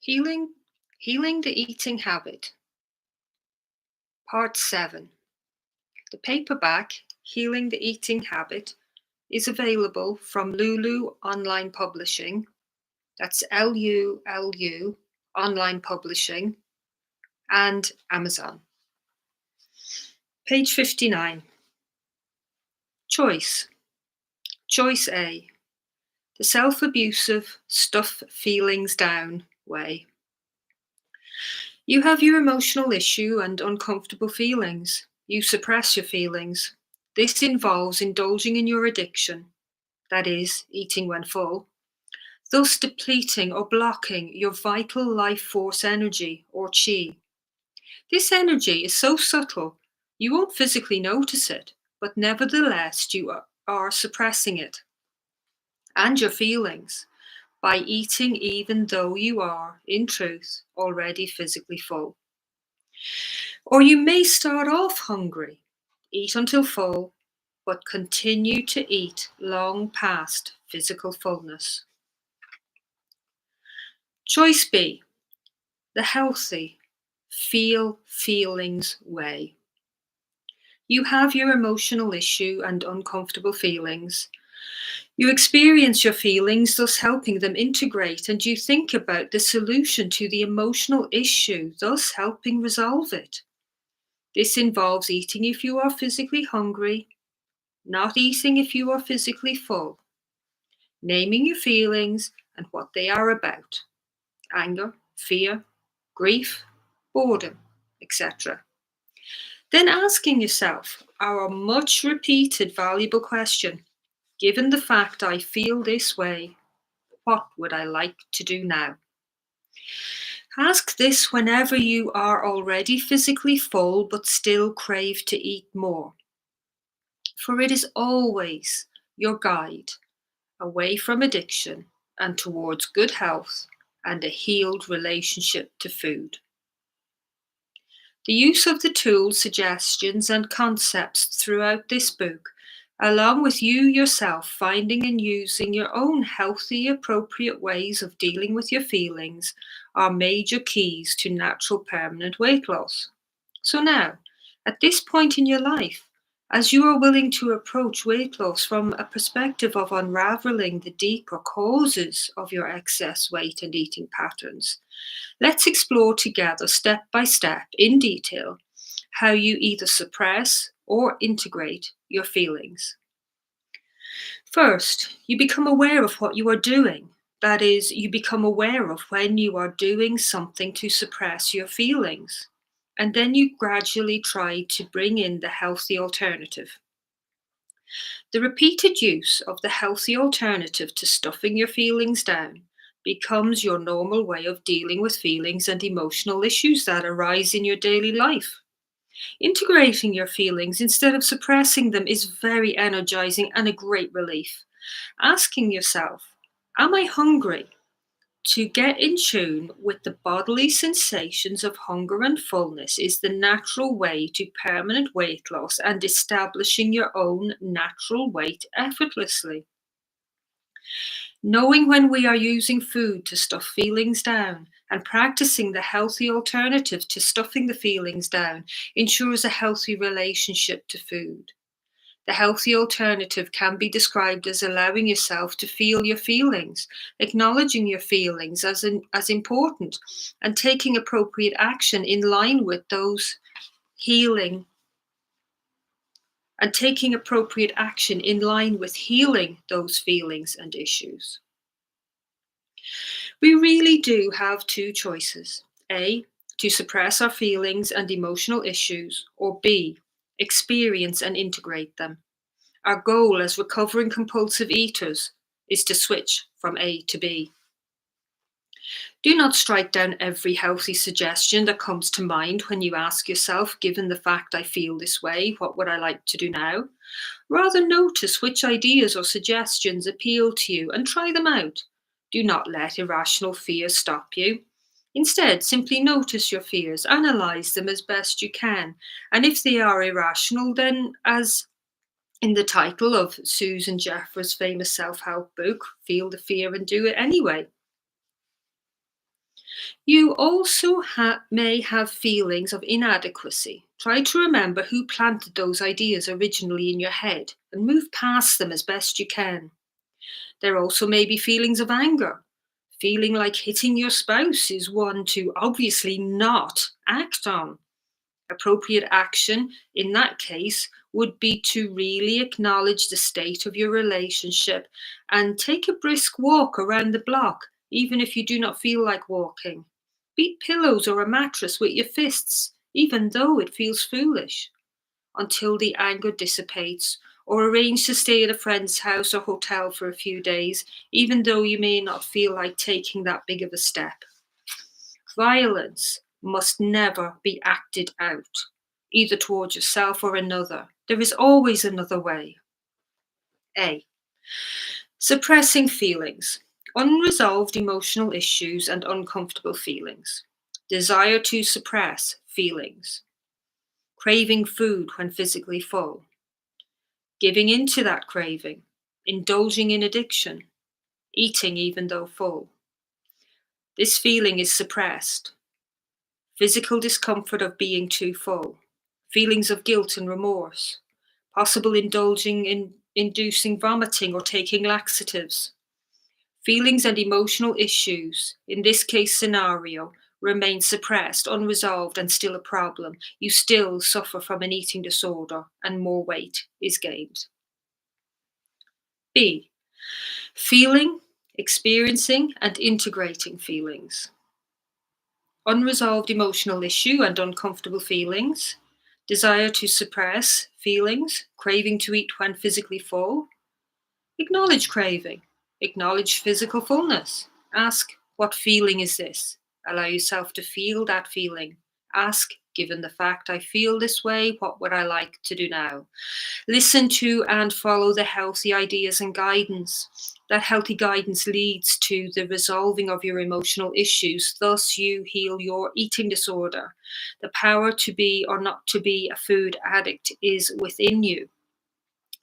Healing, Healing the Eating Habit, Part 7. The paperback, Healing the Eating Habit, is available from Lulu Online Publishing. That's LULU Online Publishing and Amazon. Page 59. Choice. Choice A. The self-abusive stuff feelings down way. You have your emotional issue and uncomfortable feelings. You suppress your feelings. This involves indulging in your addiction, that is, eating when full, thus depleting or blocking your vital life force energy, or chi. This energy is so subtle you won't physically notice it, but nevertheless you are suppressing it and your feelings by eating even though you are, in truth, already physically full. Or you may start off hungry, eat until full, but continue to eat long past physical fullness. Choice B, the healthy, feel feelings way. You have your emotional issue and uncomfortable feelings. You experience your feelings, thus helping them integrate, and you think about the solution to the emotional issue, thus helping resolve it. This involves eating if you are physically hungry, not eating if you are physically full, naming your feelings and what they are about: anger, fear, grief, boredom, etc. Then asking yourself our much repeated valuable question: given the fact I feel this way, what would I like to do now? Ask this whenever you are already physically full but still crave to eat more, for it is always your guide away from addiction and towards good health and a healed relationship to food. The use of the tools, suggestions, and concepts throughout this book, along with you yourself finding and using your own healthy, appropriate ways of dealing with your feelings, are major keys to natural permanent weight loss. So now, at this point in your life, as you are willing to approach weight loss from a perspective of unraveling the deeper causes of your excess weight and eating patterns, let's explore together, step by step, in detail, how you either suppress or integrate your feelings. First, you become aware of what you are doing. That is, you become aware of when you are doing something to suppress your feelings. And then you gradually try to bring in the healthy alternative. The repeated use of the healthy alternative to stuffing your feelings down becomes your normal way of dealing with feelings and emotional issues that arise in your daily life. Integrating your feelings instead of suppressing them is very energizing and a great relief. Asking yourself, am I hungry? To get in tune with the bodily sensations of hunger and fullness is the natural way to permanent weight loss and establishing your own natural weight effortlessly. Knowing when we are using food to stuff feelings down and practicing the healthy alternative to stuffing the feelings down ensures a healthy relationship to food. The healthy alternative can be described as allowing yourself to feel your feelings, acknowledging your feelings as important, and taking appropriate action in line with those healing and taking appropriate action in line with healing those feelings and issues. We really do have two choices: A, to suppress our feelings and emotional issues, or B, experience and integrate them. Our goal as recovering compulsive eaters is to switch from A to B. Do not strike down every healthy suggestion that comes to mind when you ask yourself, given the fact I feel this way, what would I like to do now? Rather notice which ideas or suggestions appeal to you and try them out. Do not let irrational fears stop you. Instead, simply notice your fears, analyze them as best you can, and if they are irrational, then as in the title of Susan Jeffers' famous self-help book, Feel the Fear and Do It Anyway. You also may have feelings of inadequacy. Try to remember who planted those ideas originally in your head and move past them as best you can. There also may be feelings of anger. Feeling like hitting your spouse is one to obviously not act on. Appropriate action in that case would be to really acknowledge the state of your relationship and take a brisk walk around the block, even if you do not feel like walking. Beat pillows or a mattress with your fists, even though it feels foolish, until the anger dissipates, or arrange to stay at a friend's house or hotel for a few days, even though you may not feel like taking that big of a step. Violence must never be acted out, either towards yourself or another. There is always another way. A. Suppressing feelings, unresolved emotional issues and uncomfortable feelings. Desire to suppress feelings. Craving food when physically full. Giving in to that craving. Indulging in addiction. Eating even though full. This feeling is suppressed. Physical discomfort of being too full, feelings of guilt and remorse, possible indulging in inducing vomiting or taking laxatives. Feelings and emotional issues, in this case scenario, remain suppressed, unresolved, and still a problem. You still suffer from an eating disorder and more weight is gained. B. Feeling, experiencing, and integrating feelings. Unresolved emotional issue and uncomfortable feelings, desire to suppress feelings, craving to eat when physically full. Acknowledge craving, acknowledge physical fullness. Ask, what feeling is this? Allow yourself to feel that feeling. Ask, given the fact I feel this way, what would I like to do now? Listen to and follow the healthy ideas and guidance. That healthy guidance leads to the resolving of your emotional issues. Thus, you heal your eating disorder. The power to be or not to be a food addict is within you.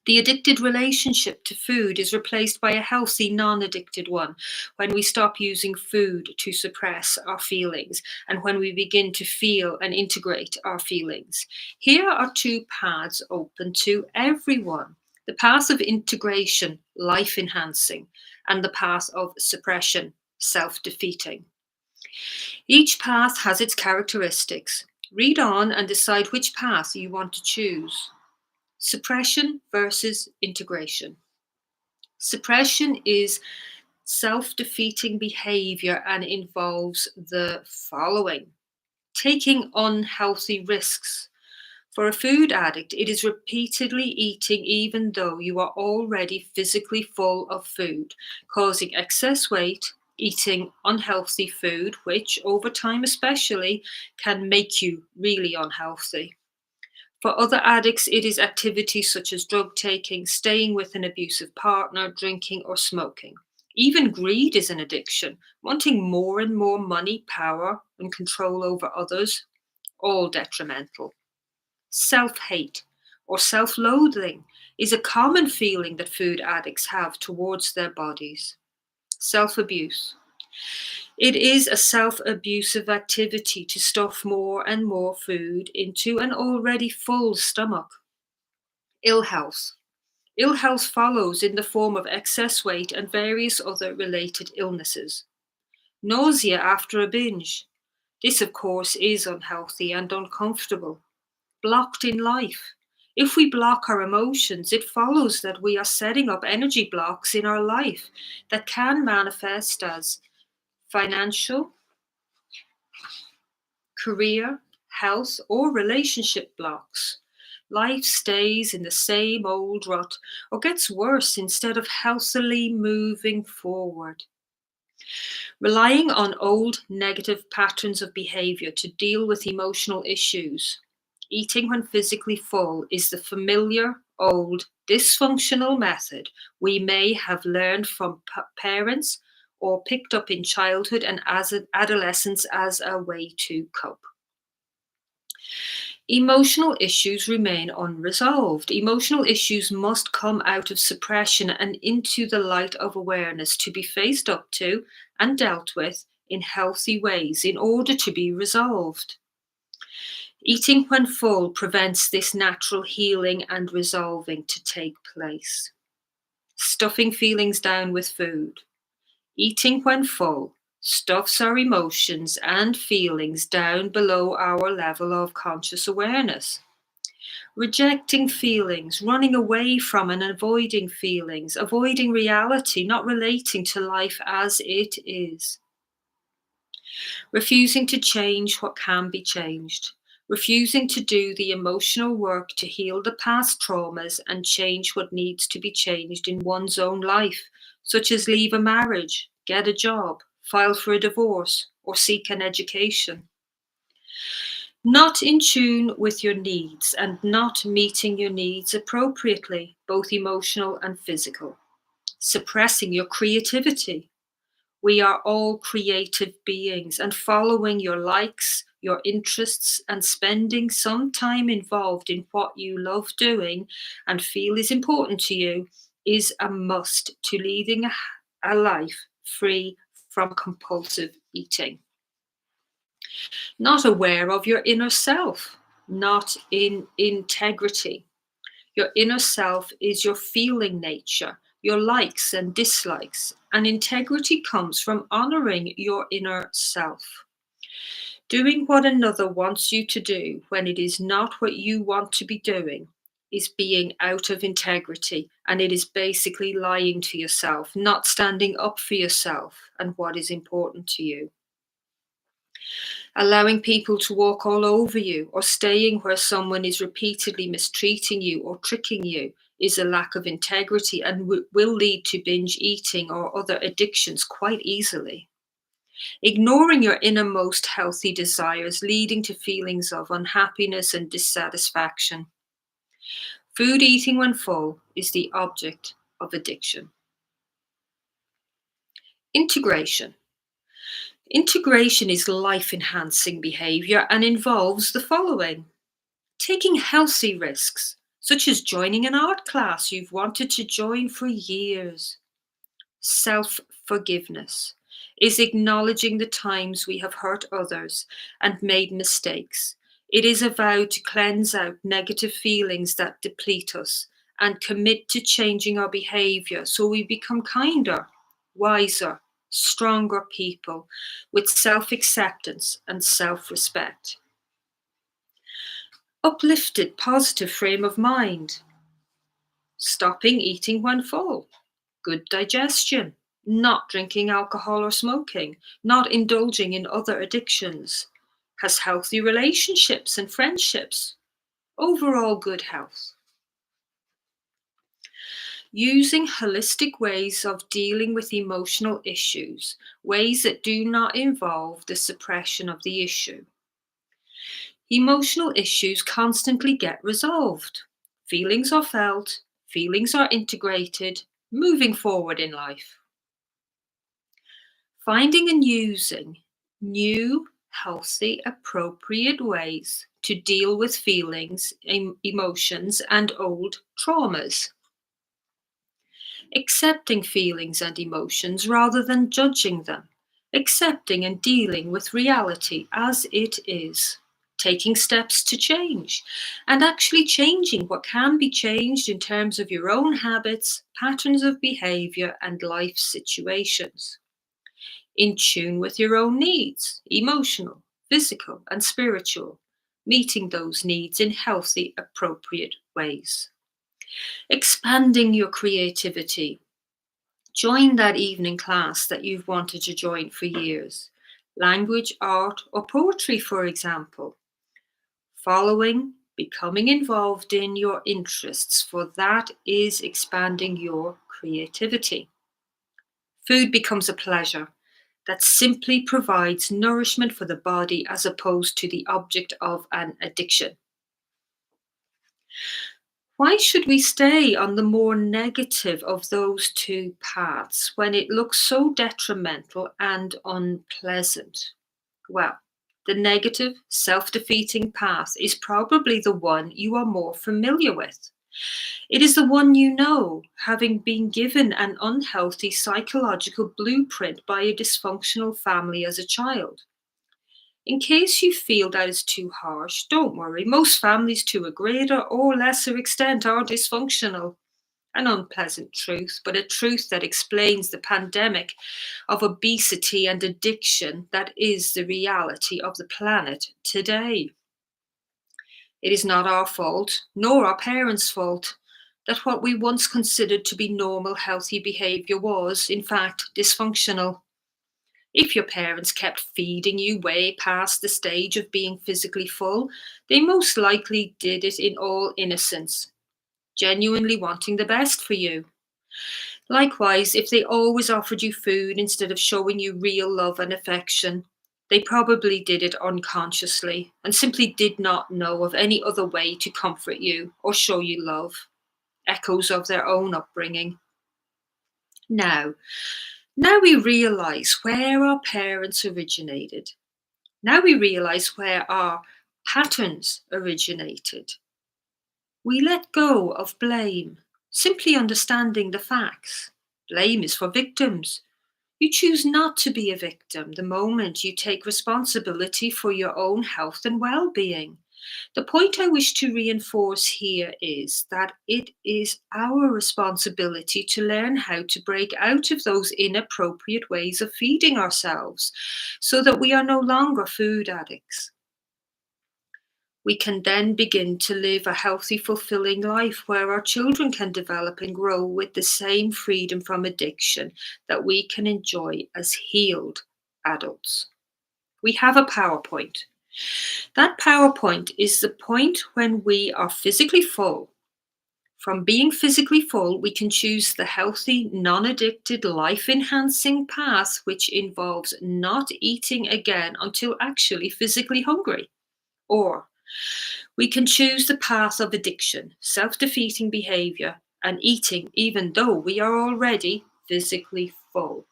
The addicted relationship to food is replaced by a healthy, non addicted one when we stop using food to suppress our feelings and when we begin to feel and integrate our feelings. Here are two paths open to everyone: the path of integration, life enhancing, and the path of suppression, self defeating. Each path has its characteristics. Read on and decide which path you want to choose. Suppression versus integration. Suppression is self defeating behavior and involves the following: taking unhealthy risks. For a food addict, it is repeatedly eating even though you are already physically full of food, causing excess weight, eating unhealthy food, which over time especially can make you really unhealthy. For other addicts, it is activities such as drug taking, staying with an abusive partner, drinking, or smoking. Even greed is an addiction, wanting more and more money, power, and control over others, all detrimental. Self hate or self loathing is a common feeling that food addicts have towards their bodies. Self abuse. It is a self abusive activity to stuff more and more food into an already full stomach. Ill health. Ill health follows in the form of excess weight and various other related illnesses. Nausea after a binge. This, of course, is unhealthy and uncomfortable. Blocked in life. If we block our emotions, it follows that we are setting up energy blocks in our life that can manifest as financial, career, health, or relationship blocks. Life stays in the same old rut or gets worse instead of healthily moving forward. Relying on old negative patterns of behavior to deal with emotional issues. Eating when physically full is the familiar, old, dysfunctional method we may have learned from parents or picked up in childhood and as adolescence as a way to cope. Emotional issues remain unresolved. Emotional issues must come out of suppression and into the light of awareness to be faced up to and dealt with in healthy ways in order to be resolved. Eating when full prevents this natural healing and resolving to take place. Stuffing feelings down with food. Eating when full stuffs our emotions and feelings down below our level of conscious awareness. Rejecting feelings, running away from and avoiding feelings, avoiding reality, not relating to life as it is. Refusing to change what can be changed. Refusing to do the emotional work to heal the past traumas and change what needs to be changed in one's own life, such as leave a marriage, get a job, file for a divorce, or seek an education. Not in tune with your needs and not meeting your needs appropriately, both emotional and physical. Suppressing your creativity. We are all creative beings, and following your likes, your interests, and spending some time involved in what you love doing and feel is important to you is a must to leading a life free from compulsive eating. Not aware of your inner self, not in integrity. Your inner self is your feeling nature, your likes and dislikes, and integrity comes from honoring your inner self. Doing what another wants you to do when it is not what you want to be doing is being out of integrity, and it is basically lying to yourself, not standing up for yourself and what is important to you. Allowing people to walk all over you or staying where someone is repeatedly mistreating you or tricking you is a lack of integrity and will lead to binge eating or other addictions quite easily. Ignoring your innermost healthy desires, leading to feelings of unhappiness and dissatisfaction. Food eating when full is the object of addiction. Integration. Integration is life enhancing behavior and involves the following: taking healthy risks, such as joining an art class you've wanted to join for years. Self forgiveness is acknowledging the times we have hurt others and made mistakes. It is a vow to cleanse out negative feelings that deplete us and commit to changing our behavior so we become kinder, wiser, stronger people with self acceptance and self respect. Uplifted, positive frame of mind. Stopping eating when full. Good digestion. Not drinking alcohol or smoking. Not indulging in other addictions. Has healthy relationships and friendships. Overall good health. Using holistic ways of dealing with emotional issues, ways that do not involve the suppression of the issue. Emotional issues constantly get resolved. Feelings are felt, feelings are integrated, moving forward in life. Finding and using new, healthy, appropriate ways to deal with feelings, emotions, and old traumas. Accepting feelings and emotions rather than judging them. Accepting and dealing with reality as it is. Taking steps to change and actually changing what can be changed in terms of your own habits, patterns of behavior, and life situations. In tune with your own needs, emotional, physical, and spiritual, meeting those needs in healthy, appropriate ways. Expanding your creativity. Join that evening class that you've wanted to join for years. Language, art, or poetry, for example. Following, becoming involved in your interests, for that is expanding your creativity. Food becomes a pleasure that simply provides nourishment for the body as opposed to the object of an addiction. Why should we stay on the more negative of those two paths when it looks so detrimental and unpleasant? Well, the negative, self defeating path is probably the one you are more familiar with. It is the one you know, having been given an unhealthy psychological blueprint by a dysfunctional family as a child. In case you feel that is too harsh, don't worry. Most families, to a greater or lesser extent, are dysfunctional. An unpleasant truth, but a truth that explains the pandemic of obesity and addiction that is the reality of the planet today. It is not our fault, nor our parents' fault, that what we once considered to be normal, healthy behavior was, in fact, dysfunctional. If your parents kept feeding you way past the stage of being physically full, they most likely did it in all innocence, genuinely wanting the best for you. Likewise, if they always offered you food instead of showing you real love and affection, they probably did it unconsciously and simply did not know of any other way to comfort you or show you love, echoes of their own upbringing. Now, now we realize where our parents originated. Now we realize where our patterns originated. We let go of blame, simply understanding the facts. Blame is for victims. You choose not to be a victim the moment you take responsibility for your own health and well being. The point I wish to reinforce here is that it is our responsibility to learn how to break out of those inappropriate ways of feeding ourselves so that we are no longer food addicts. We can then begin to live a healthy, fulfilling life where our children can develop and grow with the same freedom from addiction that we can enjoy as healed adults. We have a PowerPoint. That PowerPoint is the point when we are physically full. From being physically full, we can choose the healthy, non addicted, life enhancing path, which involves not eating again until actually physically hungry. Or we can choose the path of addiction, self defeating behavior, and eating even though we are already physically full.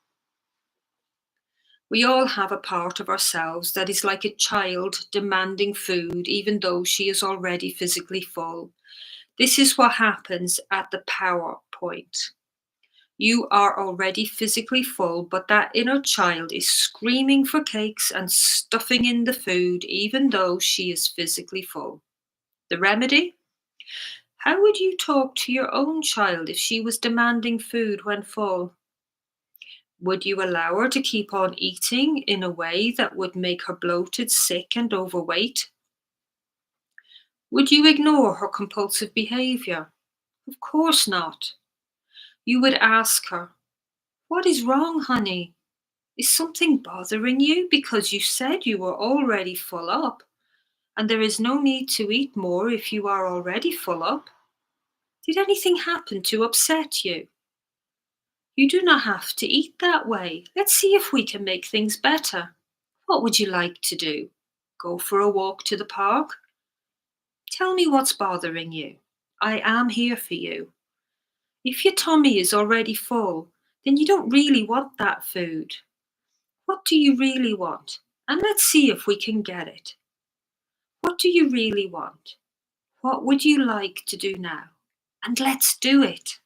We all have a part of ourselves that is like a child demanding food even though she is already physically full. This is what happens at the power point. You are already physically full, but that inner child is screaming for cakes and stuffing in the food even though she is physically full. The remedy? How would you talk to your own child if she was demanding food when full? Would you allow her to keep on eating in a way that would make her bloated, sick, and overweight? Would you ignore her compulsive behavior? Of course not. You would ask her, "What is wrong, honey? Is something bothering you because you said you were already full up, and there is no need to eat more if you are already full up? Did anything happen to upset you? You do not have to eat that way. Let's see if we can make things better. What would you like to do? Go for a walk to the park? Tell me what's bothering you. I am here for you. If your tummy is already full, then you don't really want that food. What do you really want? And let's see if we can get it. What do you really want? What would you like to do now? And let's do it."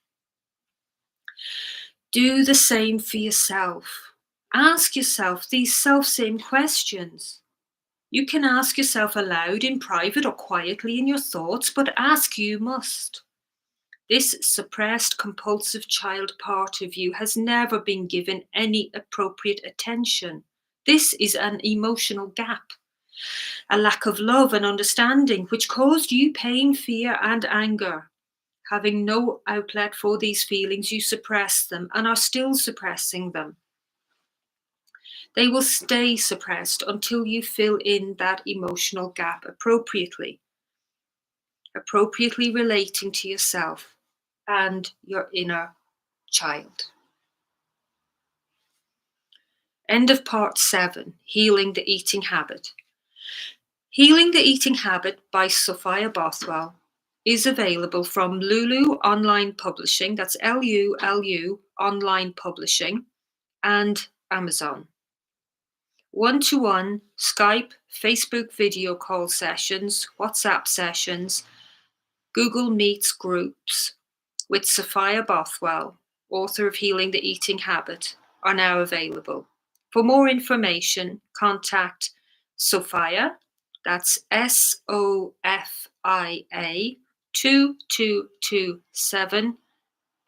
Do the same for yourself. Ask yourself these self-same questions. You can ask yourself aloud in private or quietly in your thoughts, but ask you must. This suppressed compulsive child part of you has never been given any appropriate attention. This is an emotional gap, a lack of love and understanding, which caused you pain, fear, and anger. Having no outlet for these feelings, you suppress them and are still suppressing them. They will stay suppressed until you fill in that emotional gap appropriately relating to yourself and your inner child. End of part 7, Healing the Eating Habit. Healing the Eating Habit by Sophia Bothwell is available from Lulu Online Publishing, that's LULU Online Publishing, and Amazon. One-to-one, Skype, Facebook video call sessions, WhatsApp sessions, Google Meets groups with Sophia Bothwell, author of Healing the Eating Habit, are now available. For more information, contact Sophia, that's SOFIA 2227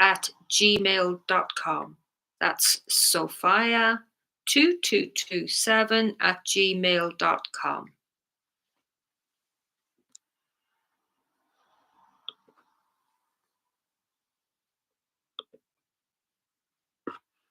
at gmail.com. That's Sophia 2227 at gmail.com.